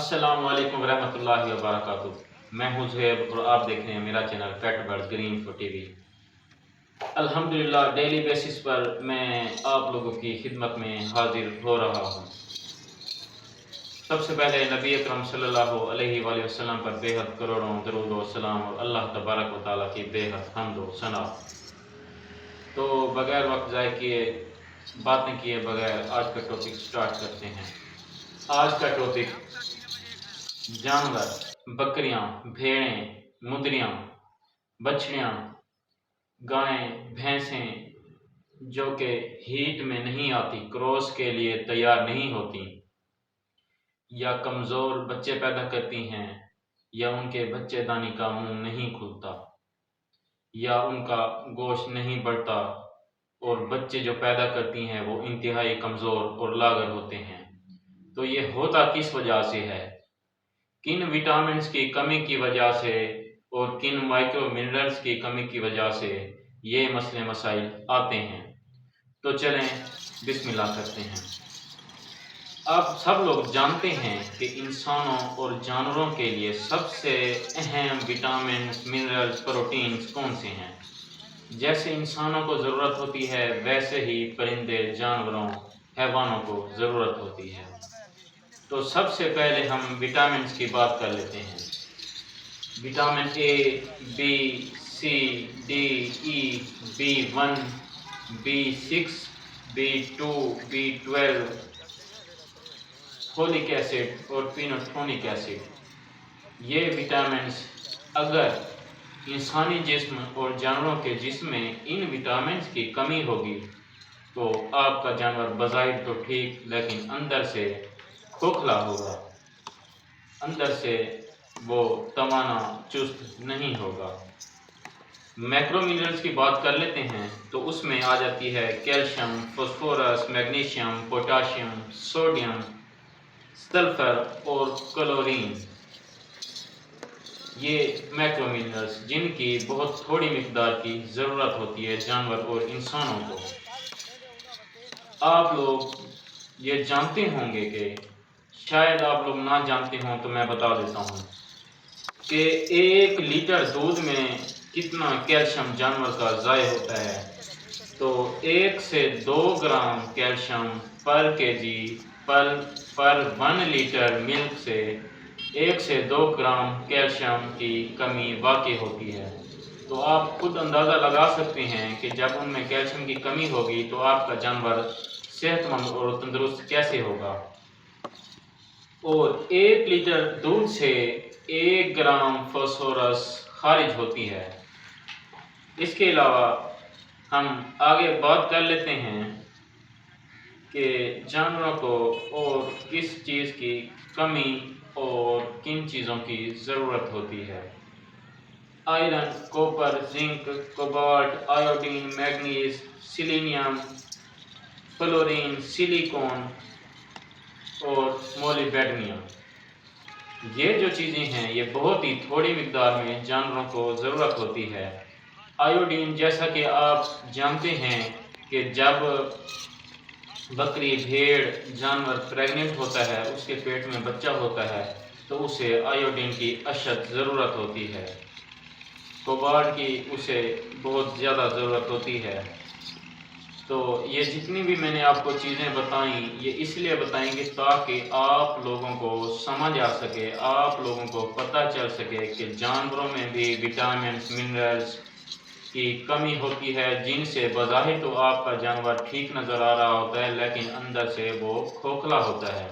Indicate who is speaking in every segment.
Speaker 1: السلام علیکم ورحمۃ اللہ وبرکاتہ۔ میں ہوں زہیب اور آپ دیکھ رہے ہیں میرا چینل پیٹ برڈ گرین فو ٹی وی۔ الحمدللہ ڈیلی بیسس پر میں آپ لوگوں کی خدمت میں حاضر ہو رہا ہوں۔ سب سے پہلے نبی اکرم صلی اللہ علیہ وآلہ وسلم پر بے حد کروڑوں درود و سلام اور اللہ تبارک و تعالیٰ کی بے حد حمد و ثنا۔ تو بغیر وقت ضائع کیے باتیں کیے بغیر آج کا ٹاپک سٹارٹ کرتے ہیں۔ آج کا ٹاپک جانور، بکریاں، بھیڑیں، مدریاں، بچڑیاں، گائیں، بھینسیں جو کہ ہیٹ میں نہیں آتی، کراس کے لیے تیار نہیں ہوتی، یا کمزور بچے پیدا کرتی ہیں، یا ان کے بچے دانی کا منہ نہیں کھلتا، یا ان کا گوشت نہیں بڑھتا، اور بچے جو پیدا کرتی ہیں وہ انتہائی کمزور اور لاغر ہوتے ہیں۔ تو یہ ہوتا کس وجہ سے ہے؟ کن وٹامنز کی کمی کی وجہ سے اور کن مائکرو منرلز کی کمی کی وجہ سے یہ مسئلے مسائل آتے ہیں؟ تو چلیں بسم اللہ کرتے ہیں۔ آپ سب لوگ جانتے ہیں کہ انسانوں اور جانوروں کے لیے سب سے اہم وٹامنز، منرلز، پروٹینز کون سے ہیں؟ جیسے انسانوں کو ضرورت ہوتی ہے ویسے ہی پرندے، جانوروں، حیوانوں کو ضرورت ہوتی ہے۔ تو سب سے پہلے ہم وٹامنز کی بات کر لیتے ہیں۔ Vitamin A, B, C, D, E, B1، B6، B2، B12، folic acid اور پینوٹونک ایسڈ۔ یہ وٹامنز اگر انسانی جسم اور جانوروں کے جسم میں ان وٹامنز کی کمی ہوگی تو آپ کا جانور بظاہر تو ٹھیک لیکن اندر سے کھوکھلا ہوگا، اندر سے وہ توانا، چست نہیں ہوگا۔ میکرو منرلز کی بات کر لیتے ہیں تو اس میں آ جاتی ہے calcium, phosphorus, magnesium, potassium, sodium, sulphur اور کلورین۔ یہ میکرو منرلز جن کی بہت تھوڑی مقدار کی ضرورت ہوتی ہے جانور اور انسانوں کو۔ آپ لوگ یہ جانتے ہوں گے کہ شاید آپ لوگ نہ جانتے ہوں تو میں بتا دیتا ہوں کہ 1 لیٹر دودھ میں کتنا کیلشیم جانور کا ضائع ہوتا ہے۔ تو 1 سے 2 گرام کیلشیم پر کیجی پر 1 لیٹر ملک سے 1 سے 2 گرام کیلشیم کی کمی واقع ہوتی ہے۔ تو آپ خود اندازہ لگا سکتے ہیں کہ جب ان میں کیلشیم کی کمی ہوگی تو آپ کا جانور صحت مند اور تندرست کیسے ہوگا۔ اور 1 لیٹر دودھ سے 1 گرام فاسفورس خارج ہوتی ہے۔ اس کے علاوہ ہم آگے بات کر لیتے ہیں کہ جانوروں کو اور کس چیز کی کمی اور کن چیزوں کی ضرورت ہوتی ہے۔ Iron, copper, zinc, cobalt, iodine, manganese, selenium, fluorine, silicon اور مولیبڈینم۔ یہ جو چیزیں ہیں یہ بہت ہی تھوڑی مقدار میں جانوروں کو ضرورت ہوتی ہے۔ آیوڈین جیسا کہ آپ جانتے ہیں کہ جب بکری، بھیڑ، جانور پریگننٹ ہوتا ہے، اس کے پیٹ میں بچہ ہوتا ہے تو اسے آیوڈین کی اشد ضرورت ہوتی ہے، کوبالٹ کی اسے بہت زیادہ ضرورت ہوتی ہے۔ تو یہ جتنی بھی میں نے آپ کو چیزیں بتائیں یہ اس لیے بتائیں گے تاکہ آپ لوگوں کو سمجھ آ سکے، آپ لوگوں کو پتہ چل سکے کہ جانوروں میں بھی وٹامنز، منرلز کی کمی ہوتی ہے جن سے بظاہر تو آپ کا جانور ٹھیک نظر آ رہا ہوتا ہے لیکن اندر سے وہ کھوکھلا ہوتا ہے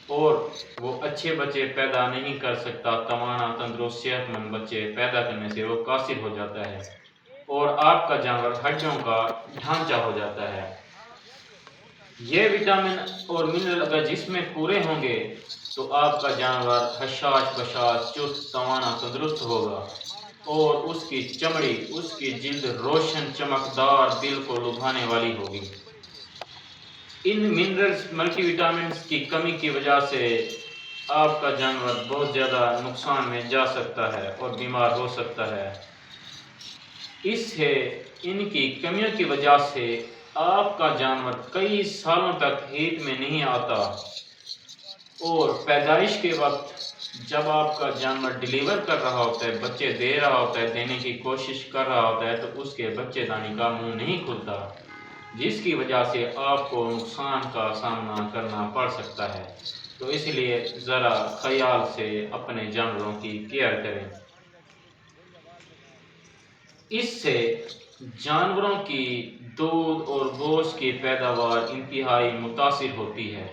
Speaker 1: اور وہ اچھے بچے پیدا نہیں کر سکتا۔ توانا، تندرست، صحت مند بچے پیدا کرنے سے وہ قاصر ہو جاتا ہے اور آپ کا جانور ہڈیوں کا ڈھانچہ ہو جاتا ہے۔ یہ وٹامن اور منرل اگر جسم میں پورے ہوں گے تو آپ کا جانور حشاش بشاش، چست، توانا، تندرست ہوگا اور اس کی چمڑی، اس کی جلد روشن، چمکدار، دل کو لبھانے والی ہوگی۔ ان منرلز، ملٹی وٹامنز کی کمی کی وجہ سے آپ کا جانور بہت زیادہ نقصان میں جا سکتا ہے اور بیمار ہو سکتا ہے۔ اس سے ان کی کمیوں کی وجہ سے آپ کا جانور کئی سالوں تک ہیٹ میں نہیں آتا اور پیدائش کے وقت جب آپ کا جانور ڈیلیور کر رہا ہوتا ہے، بچے دے رہا ہوتا ہے، دینے کی کوشش کر رہا ہوتا ہے، تو اس کے بچے دانی کا منہ نہیں کھلتا، جس کی وجہ سے آپ کو نقصان کا سامنا کرنا پڑ سکتا ہے۔ تو اس لیے ذرا خیال سے اپنے جانوروں کی کیئر کریں۔ اس سے جانوروں کی دودھ اور گوشت کی پیداوار انتہائی متاثر ہوتی ہے۔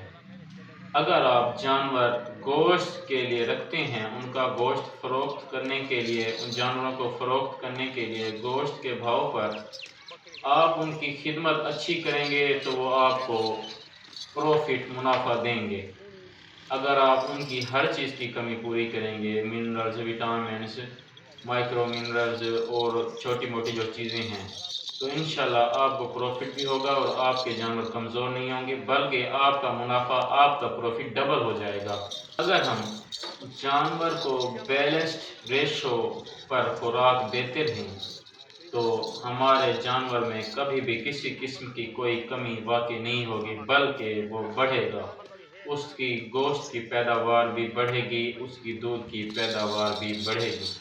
Speaker 1: اگر آپ جانور گوشت کے لیے رکھتے ہیں، ان کا گوشت فروخت کرنے کے لیے، ان جانوروں کو فروخت کرنے کے لیے گوشت کے بھاؤ پر آپ ان کی خدمت اچھی کریں گے تو وہ آپ کو پروفٹ منافع دیں گے۔ اگر آپ ان کی ہر چیز کی کمی پوری کریں گے، منرلز، وٹامنز، مائکرو منرلز اور چھوٹی موٹی جو چیزیں ہیں، تو انشاءاللہ آپ کو پروفٹ بھی ہوگا اور آپ کے جانور کمزور نہیں ہوں گے، بلکہ آپ کا منافع، آپ کا پروفٹ ڈبل ہو جائے گا۔ اگر ہم جانور کو بیلنسڈ ریشو پر خوراک دیتے رہیں تو ہمارے جانور میں کبھی بھی کسی قسم کی کوئی کمی واقع نہیں ہوگی، بلکہ وہ بڑھے گا، اس کی گوشت کی پیداوار بھی بڑھے گی، اس کی دودھ کی پیداوار بھی بڑھے گی۔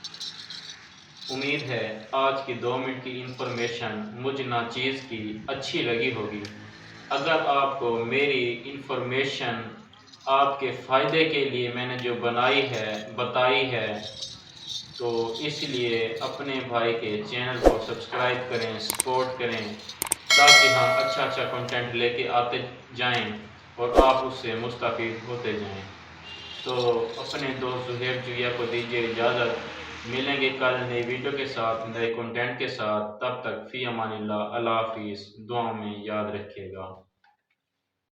Speaker 1: امید ہے آج کی 2 منٹ کی انفارمیشن مجھ ناچیز کی اچھی لگی ہوگی۔ اگر آپ کو میری انفارمیشن آپ کے فائدے کے لیے میں نے جو بتائی ہے، تو اس لیے اپنے بھائی کے چینل کو سبسکرائب کریں، سپورٹ کریں، تاکہ ہم اچھا کنٹینٹ لے کے آتے جائیں اور آپ اس سے مستفید ہوتے جائیں۔ تو اپنے دوست زہیر جویا کو دیجیے اجازت، ملیں گے کل نئی ویڈیو کے ساتھ، نئے کنٹینٹ کے ساتھ۔ تب تک فی امان اللہ، اللہ حافظ، دعاؤں میں یاد رکھیے گا۔